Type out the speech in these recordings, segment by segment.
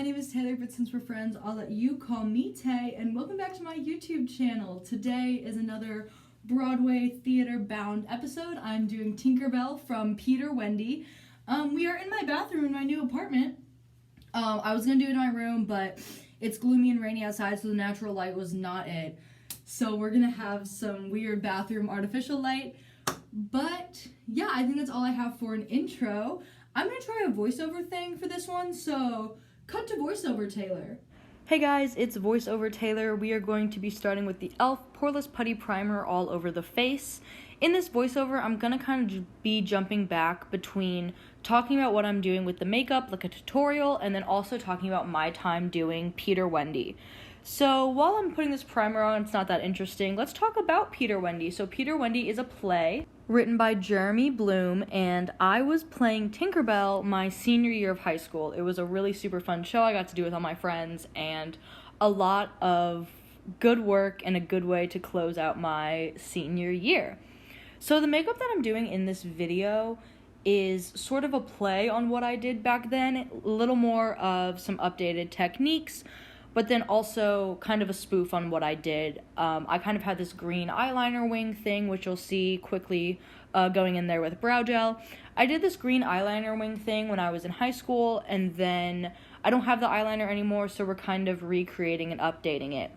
my name is Taylor, but since we're friends, I'll let you call me Tay, and welcome back to my YouTube channel. Today is another Broadway theater-bound episode. I'm doing Tinkerbelle from Peter Wendy. We are in my bathroom in my new apartment. I was gonna do it in my room, but it's gloomy and rainy outside, so the natural light was not it. So we're gonna have some weird bathroom artificial light. But yeah, I think that's all I have for an intro. I'm gonna try a voiceover thing for this one, so cut to voiceover, Taylor. Hey guys, it's voiceover Taylor. We are going to be starting with the e.l.f. Poreless Putty Primer all over the face. In this voiceover, I'm gonna kind of be jumping back between talking about what I'm doing with the makeup, like a tutorial, and then also talking about my time doing Peter Wendy. So while I'm putting this primer on, it's not that interesting. Let's talk about Peter Wendy. So Peter Wendy is a play written by Jeremy Bloom, and I was playing Tinkerbelle my senior year of high school. It was a really super fun show I got to do with all my friends, and a lot of good work and a good way to close out my senior year. So the makeup that I'm doing in this video is sort of a play on what I did back then, a little more of some updated techniques, but then also kind of a spoof on what I did. I kind of had this green eyeliner wing thing, which you'll see quickly going in there with brow gel. I did this green eyeliner wing thing when I was in high school, and then I don't have the eyeliner anymore, so we're kind of recreating and updating it.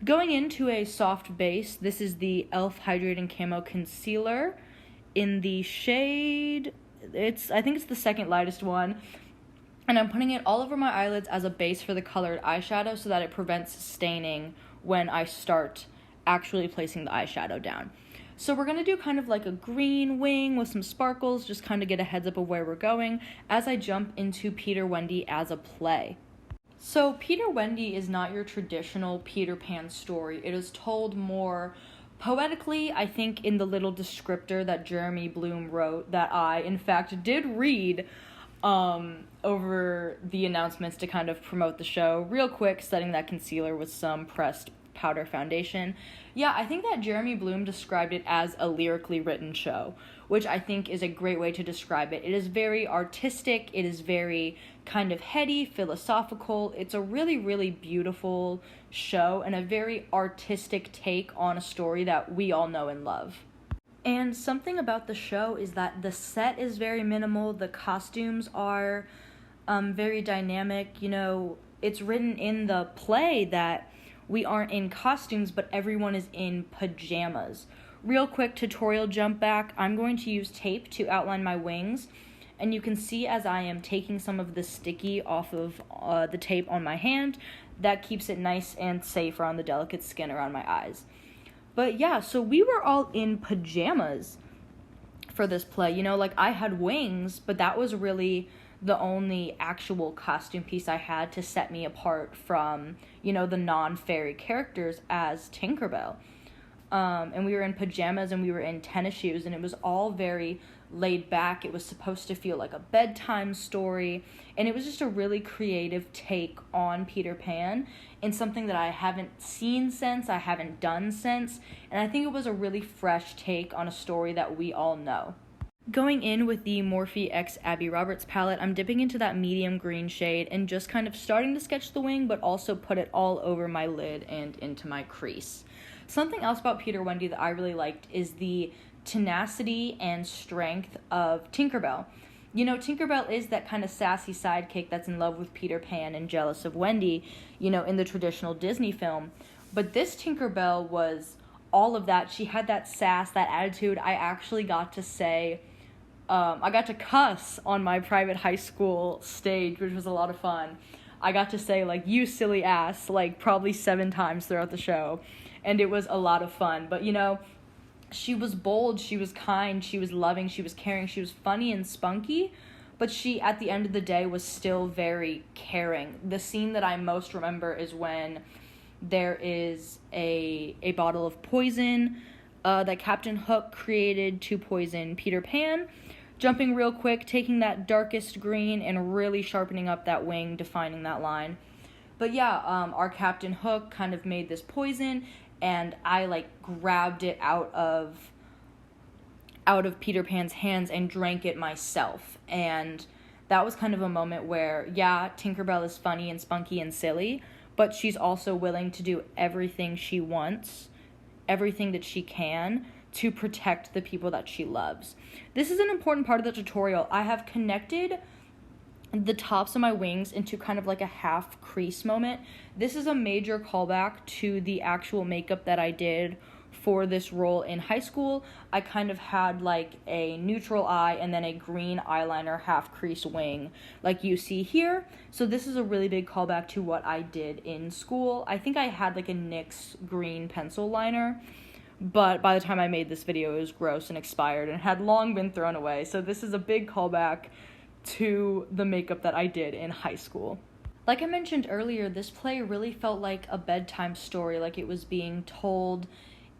Going into a soft base, this is the e.l.f. Hydrating Camo Concealer in the shade, I think it's the second lightest one. And I'm putting it all over my eyelids as a base for the colored eyeshadow so that it prevents staining when I start actually placing the eyeshadow down. So we're going to do kind of like a green wing with some sparkles, just kind of get a heads up of where we're going as I jump into Peter Wendy as a play. So Peter Wendy is not your traditional Peter Pan story. It is told more poetically, I think, in the little descriptor that Jeremy Bloom wrote that I, in fact, did read over the announcements to kind of promote the show. Real quick, setting that concealer with some pressed powder foundation. Yeah, I think that Jeremy Bloom described it as a lyrically written show, which I think is a great way to describe it. It is very artistic, it is very kind of heady, philosophical. It's a really, really beautiful show and a very artistic take on a story that we all know and love. And something about the show is that the set is very minimal, the costumes are very dynamic. You know, it's written in the play that we aren't in costumes, but everyone is in pajamas. Real quick tutorial jump back, I'm going to use tape to outline my wings, and you can see as I am taking some of the sticky off of the tape on my hand, that keeps it nice and safe around the delicate skin around my eyes. But yeah, so we were all in pajamas for this play. You know, like I had wings, but that was really the only actual costume piece I had to set me apart from, you know, the non-fairy characters as Tinkerbelle. And we were in pajamas and we were in tennis shoes, and it was all very laid back. It was supposed to feel like a bedtime story, and it was just a really creative take on Peter Pan and something that I haven't seen since, I haven't done since, and I think it was a really fresh take on a story that we all know. Going in with the Morphe X Abby Roberts palette, I'm dipping into that medium green shade and just kind of starting to sketch the wing, but also put it all over my lid and into my crease. Something else about Peter Wendy that I really liked is the tenacity and strength of Tinkerbelle. You know, Tinkerbelle is that kind of sassy sidekick that's in love with Peter Pan and jealous of Wendy, you know, in the traditional Disney film. But this Tinkerbelle was all of that. She had that sass, that attitude. I actually got to say, I got to cuss on my private high school stage, which was a lot of fun. I got to say, like, you silly ass, like, probably 7 times throughout the show. And it was a lot of fun. But, you know, she was bold, she was kind, she was loving, she was caring, she was funny and spunky, but she, at the end of the day, was still very caring. The scene that I most remember is when there is a bottle of poison that Captain Hook created to poison Peter Pan. Jumping real quick, taking that darkest green and really sharpening up that wing, defining that line. But yeah, our Captain Hook kind of made this poison, and I like grabbed it out of Peter Pan's hands and drank it myself. And that was kind of a moment where, yeah, Tinkerbelle is funny and spunky and silly, but she's also willing to do everything she wants, everything that she can, to protect the people that she loves. This is an important part of the tutorial. I have connected the tops of my wings into kind of like a half crease moment. This is a major callback to the actual makeup that I did for this role in high school. I kind of had like a neutral eye and then a green eyeliner half crease wing like you see here. So this is a really big callback to what I did in school. I think I had like a NYX green pencil liner, but by the time I made this video, it was gross and expired and had long been thrown away. So this is a big callback to the makeup that I did in high school. Like I mentioned earlier, this play really felt like a bedtime story, like it was being told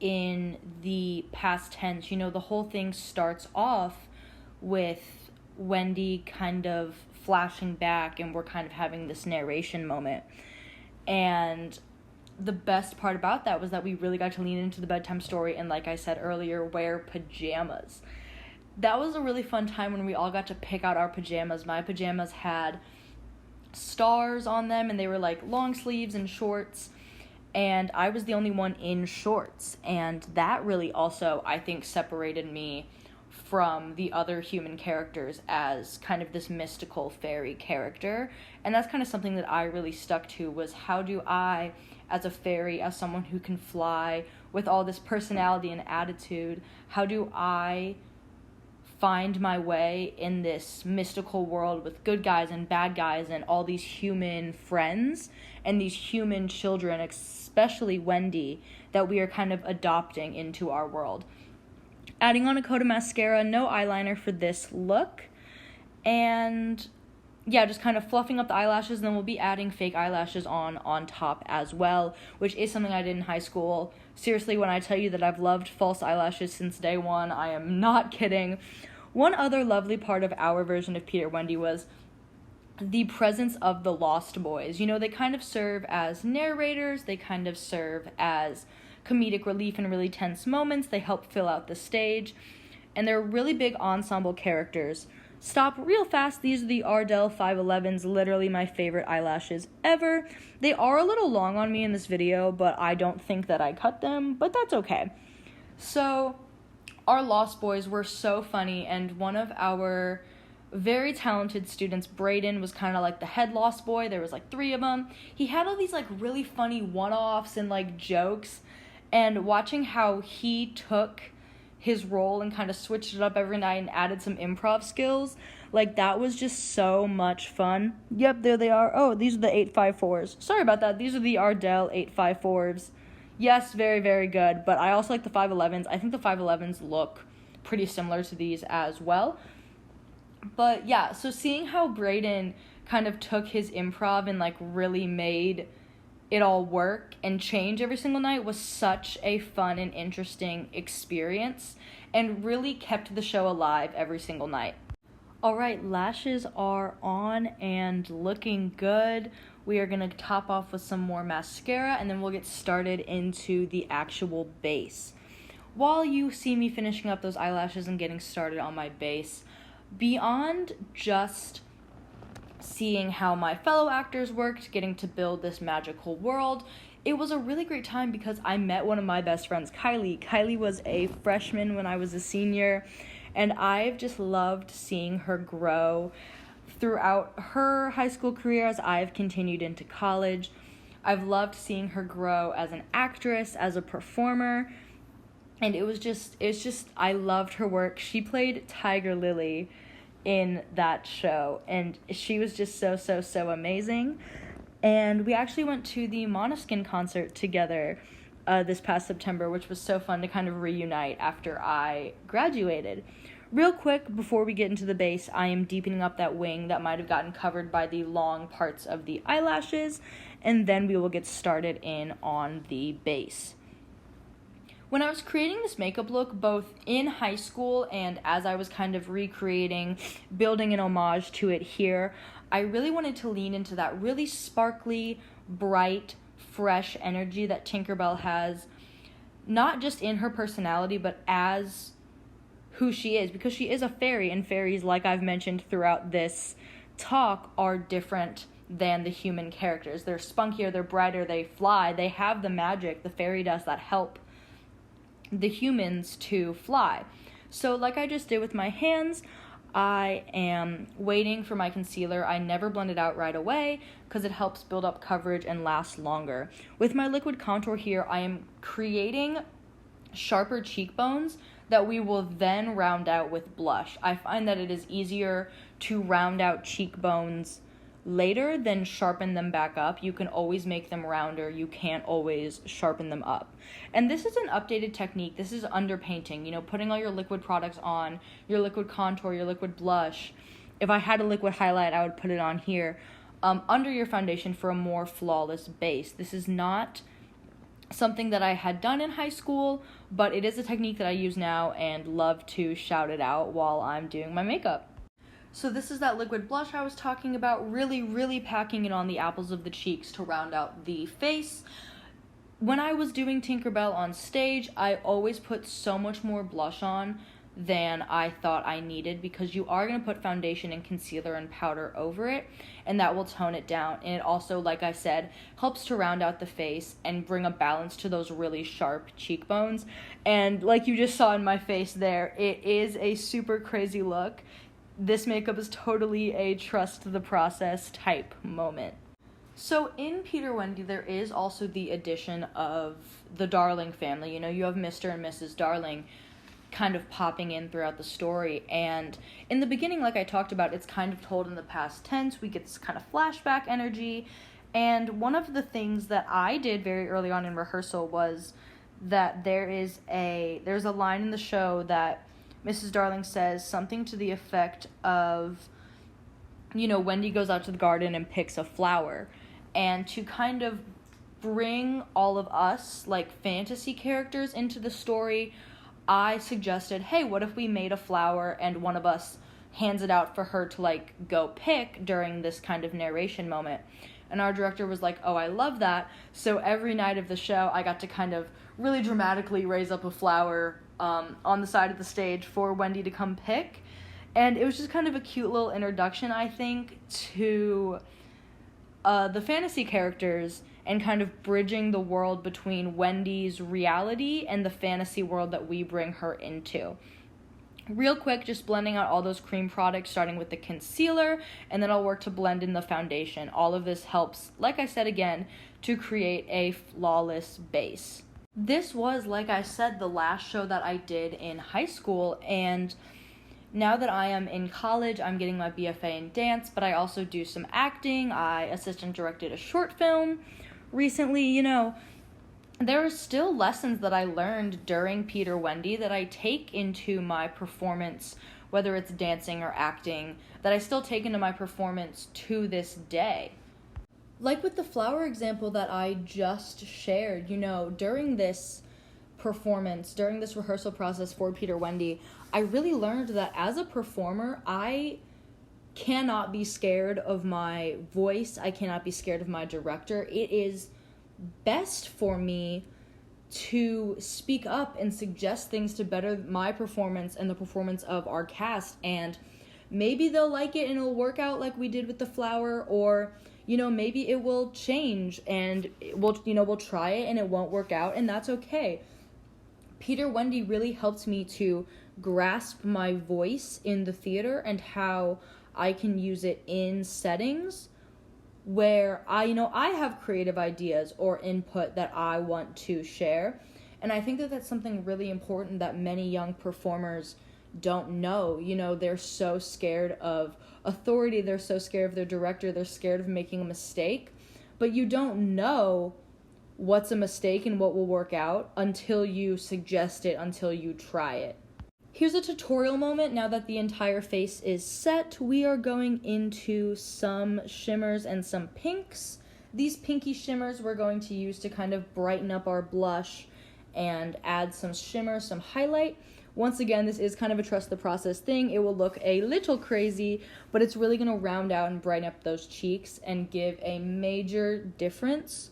in the past tense. You know, the whole thing starts off with Wendy kind of flashing back and we're kind of having this narration moment. And the best part about that was that we really got to lean into the bedtime story and, like I said earlier, wear pajamas. That was a really fun time when we all got to pick out our pajamas. My pajamas had stars on them and they were like long sleeves and shorts, and I was the only one in shorts, and that really also, I think, separated me from the other human characters as kind of this mystical fairy character. And that's kind of something that I really stuck to, was how do I, as a fairy, as someone who can fly with all this personality and attitude, how do I find my way in this mystical world with good guys and bad guys and all these human friends and these human children, especially Wendy, that we are kind of adopting into our world. Adding on a coat of mascara, no eyeliner for this look, and yeah, just kind of fluffing up the eyelashes, and then we'll be adding fake eyelashes on top as well, which is something I did in high school. Seriously, when I tell you that I've loved false eyelashes since day one, I am not kidding. One other lovely part of our version of Peter Wendy was the presence of the Lost Boys. You know, they kind of serve as narrators, they kind of serve as comedic relief in really tense moments, they help fill out the stage, and they're really big ensemble characters. Stop real fast, these are the Ardell 511s, literally my favorite eyelashes ever. They are a little long on me in this video, but I don't think that I cut them, but that's okay. So, our Lost Boys were so funny, and one of our very talented students, Brayden, was kind of like the head Lost Boy. There was like 3 of them. He had all these like really funny one-offs and like jokes, and watching how he took his role and kind of switched it up every night and added some improv skills, like that was just so much fun. Yep, there they are. Oh, these are the 854s. Sorry about that. These are the Ardell 854s. Yes, very, very good, but I also like the 511s. I think the 511s look pretty similar to these as well. But yeah, so seeing how Brayden kind of took his improv and like really made it all work and change every single night was such a fun and interesting experience, and really kept the show alive every single night. Alright, lashes are on and looking good. We are going to top off with some more mascara, and then we'll get started into the actual base. While you see me finishing up those eyelashes and getting started on my base, beyond just seeing how my fellow actors worked, getting to build this magical world, it was a really great time because I met one of my best friends, Kylie. Kylie was a freshman when I was a senior, and I've just loved seeing her grow throughout her high school career as I've continued into college. I've loved seeing her grow as an actress, as a performer, and it's just, I loved her work. She played Tiger Lily in that show, and she was just so amazing. And we actually went to the Måneskin concert together this past September, which was so fun to kind of reunite after I graduated. Real quick, before we get into the base, I am deepening up that wing that might have gotten covered by the long parts of the eyelashes, and then we will get started in on the base. When I was creating this makeup look, both in high school and as I was kind of recreating, building an homage to it here, I really wanted to lean into that really sparkly, bright, fresh energy that Tinkerbelle has, not just in her personality, but as who she is, because she is a fairy, and fairies, like I've mentioned throughout this talk are different than the human characters. They're spunkier, they're brighter, they fly, they have the magic, the fairy dust that help the humans to fly. So like I just did with my hands, I am waiting for my concealer. I never blend it out right away because it helps build up coverage and last longer. With my liquid contour here, I am creating sharper cheekbones that we will then round out with blush. I find that it is easier to round out cheekbones later than sharpen them back up. You can always make them rounder. You can't always sharpen them up. And this is an updated technique. This is underpainting, putting all your liquid products on, your liquid contour, your liquid blush. If I had a liquid highlight, I would put it on here, under your foundation for a more flawless base. This is not something that I had done in high school, but it is a technique that I use now and love to shout it out while I'm doing my makeup. So this is that liquid blush I was talking about, really, really packing it on the apples of the cheeks to round out the face. When I was doing Tinkerbelle on stage, I always put so much more blush on than I thought I needed, because you are going to put foundation and concealer and powder over it, and that will tone it down. And it also, like I said, helps to round out the face and bring a balance to those really sharp cheekbones. And like you just saw in my face there, it is a super crazy look. This makeup is totally a trust the process type moment. So in Peter Wendy, there is also the addition of the Darling family. You have Mr. and Mrs. Darling kind of popping in throughout the story. And in the beginning, like I talked about, it's kind of told in the past tense. We get this kind of flashback energy. And one of the things that I did very early on in rehearsal was that there's a line in the show that Mrs. Darling says something to the effect of, Wendy goes out to the garden and picks a flower. And to kind of bring all of us, like fantasy characters, into the story, I suggested, hey, what if we made a flower and one of us hands it out for her to, go pick during this kind of narration moment? And our director was like, oh, I love that. So every night of the show, I got to kind of really dramatically raise up a flower on the side of the stage for Wendy to come pick. And it was just kind of a cute little introduction, I think, to the fantasy characters and kind of bridging the world between Wendy's reality and the fantasy world that we bring her into. Real quick, just blending out all those cream products, starting with the concealer, and then I'll work to blend in the foundation. All of this helps, like I said again, to create a flawless base. This was, like I said, the last show that I did in high school, and now that I am in college, I'm getting my BFA in dance, but I also do some acting. I assistant directed a short film recently. There are still lessons that I learned during Peter Wendy that I take into my performance, whether it's dancing or acting, that I still take into my performance to this day. Like with the flower example that I just shared, during this performance, during this rehearsal process for Peter Wendy, I really learned that as a performer, I cannot be scared of my voice. I cannot be scared of my director. It is best for me to speak up and suggest things to better my performance and the performance of our cast, and maybe they'll like it and it'll work out like we did with the flower, or maybe it will change and we'll try it and it won't work out, and that's okay. Peter Wendy really helped me to grasp my voice in the theater and how I can use it in settings where I have creative ideas or input that I want to share. And I think that that's something really important that many young performers don't know. They're so scared of authority, they're so scared of their director, they're scared of making a mistake. But you don't know what's a mistake and what will work out until you suggest it, until you try it. Here's a tutorial moment. Now that the entire face is set, we are going into some shimmers and some pinks. These pinky shimmers we're going to use to kind of brighten up our blush and add some shimmer, some highlight. Once again, this is kind of a trust the process thing. It will look a little crazy, but it's really going to round out and brighten up those cheeks and give a major difference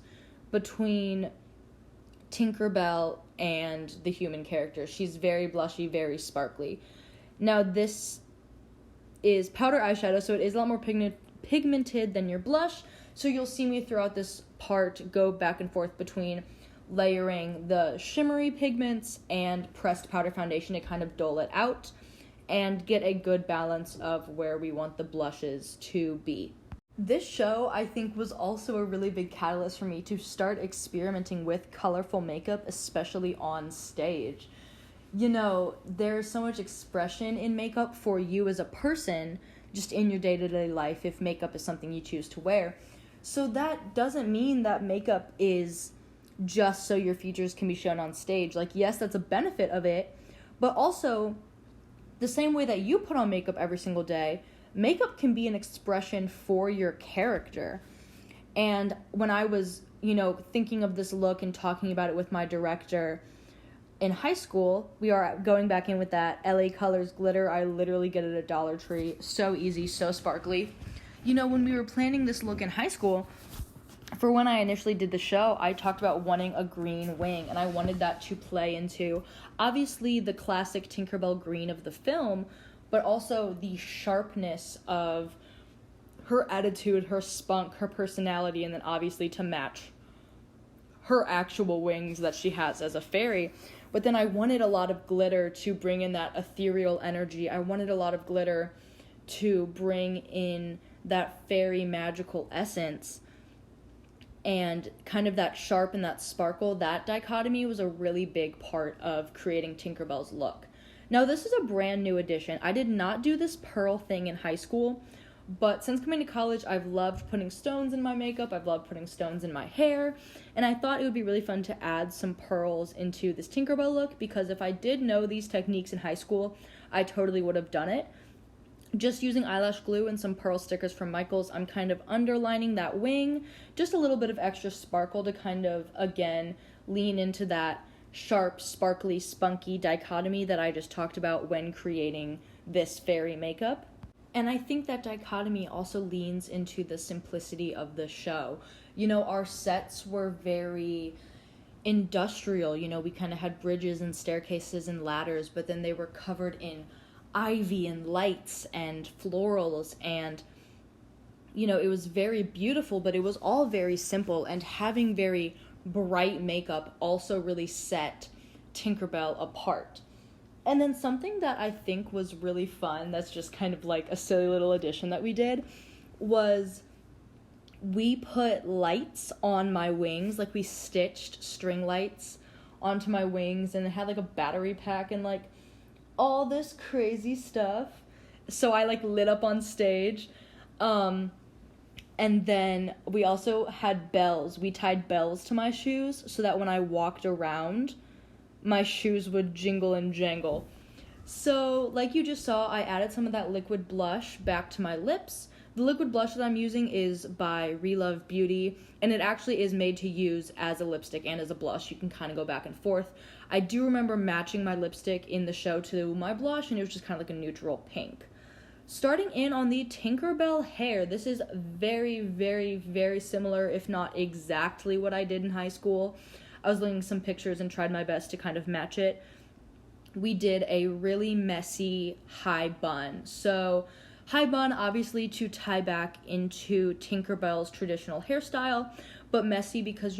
between Tinkerbelle and the human character. She's very blushy, very sparkly. Now this is powder eyeshadow, so it is a lot more pigmented than your blush. So you'll see me throughout this part go back and forth between layering the shimmery pigments and pressed powder foundation to kind of dole it out and get a good balance of where we want the blushes to be. This show, I think, was also a really big catalyst for me to start experimenting with colorful makeup, especially on stage. You know, there's so much expression in makeup for you as a person, just in your day-to-day life, if makeup is something you choose to wear. So that doesn't mean that makeup is just so your features can be shown on stage. Like, yes, that's a benefit of it, but also the same way that you put on makeup every single day, makeup can be an expression for your character. And when I was, thinking of this look and talking about it with my director in high school, we are going back in with that LA Colors glitter. I literally get it at Dollar Tree. So easy, so sparkly. When we were planning this look in high school, for when I initially did the show, I talked about wanting a green wing, and I wanted that to play into, obviously, the classic Tinkerbelle green of the film, but also the sharpness of her attitude, her spunk, her personality, and then obviously to match her actual wings that she has as a fairy. But then I wanted a lot of glitter to bring in that ethereal energy. I wanted a lot of glitter to bring in that fairy magical essence. And kind of that sharp and that sparkle, that dichotomy was a really big part of creating Tinkerbell's look. Now, this is a brand new addition. I did not do this pearl thing in high school, but since coming to college, I've loved putting stones in my makeup. I've loved putting stones in my hair, and I thought it would be really fun to add some pearls into this Tinkerbell look, because if I did know these techniques in high school, I totally would have done it. Just using eyelash glue and some pearl stickers from Michaels, I'm kind of underlining that wing, just a little bit of extra sparkle to kind of, again, lean into that sharp, sparkly, spunky dichotomy that I just talked about when creating this fairy makeup. And I think that dichotomy also leans into the simplicity of the show. Our sets were very industrial. We kind of had bridges and staircases and ladders, but then they were covered in ivy and lights and florals, and it was very beautiful, but it was all very simple, and having very bright makeup also really set Tinkerbelle apart. And then something that I think was really fun, that's just kind of like a silly little addition that we did, was we put lights on my wings. Like, we stitched string lights onto my wings, and it had like a battery pack and like all this crazy stuff. So I like lit up on stage. And then we also had bells. We tied bells to my shoes so that when I walked around, my shoes would jingle and jangle. So like you just saw, I added some of that liquid blush back to my lips. The liquid blush that I'm using is by Relove Beauty, and it actually is made to use as a lipstick and as a blush. You can kind of go back and forth. I do remember matching my lipstick in the show to my blush, and it was just kind of like a neutral pink. Starting in on the Tinkerbelle hair, this is very, very, very similar, if not exactly what I did in high school. I was looking at some pictures and tried my best to kind of match it. We did a really messy high bun. So high bun, obviously, to tie back into Tinkerbell's traditional hairstyle, but messy because,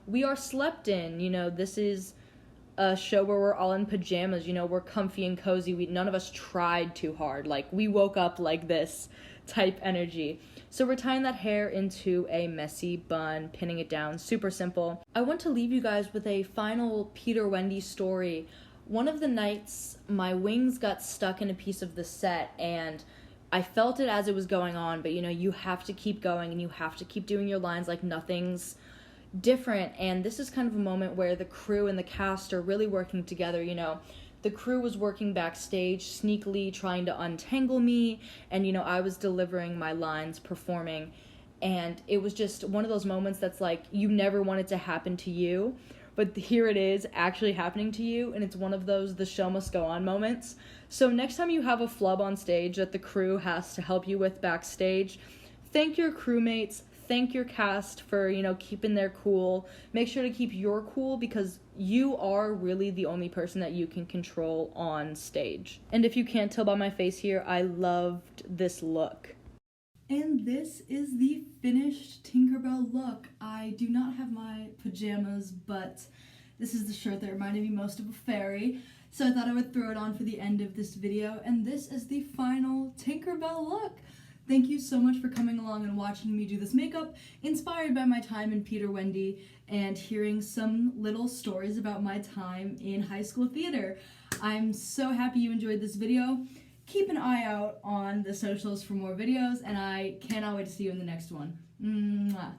we are slept in. This is a show where we're all in pajamas, we're comfy and cozy. None of us tried too hard. Like, we woke up like this type energy. So we're tying that hair into a messy bun, pinning it down, super simple. I want to leave you guys with a final Peter Wendy story. One of the nights, my wings got stuck in a piece of the set, and I felt it as it was going on, but you have to keep going and you have to keep doing your lines like nothing's different. And this is kind of a moment where the crew and the cast are really working together. The crew was working backstage, sneakily trying to untangle me, and I was delivering my lines, performing, and it was just one of those moments that's like, you never want it to happen to you, but here it is actually happening to you, and it's one of those the show must go on moments. So next time you have a flub on stage that the crew has to help you with backstage, thank your crewmates, thank your cast for, you know, keeping their cool. Make sure to keep your cool because you are really the only person that you can control on stage. And if you can't tell by my face here, I loved this look. And this is the finished Tinkerbelle look. I do not have my pajamas, but this is the shirt that reminded me most of a fairy. So I thought I would throw it on for the end of this video. And this is the final Tinkerbelle look. Thank you so much for coming along and watching me do this makeup, inspired by my time in Peter Wendy and hearing some little stories about my time in high school theater. I'm so happy you enjoyed this video. Keep an eye out on the socials for more videos, and I cannot wait to see you in the next one. Mwah.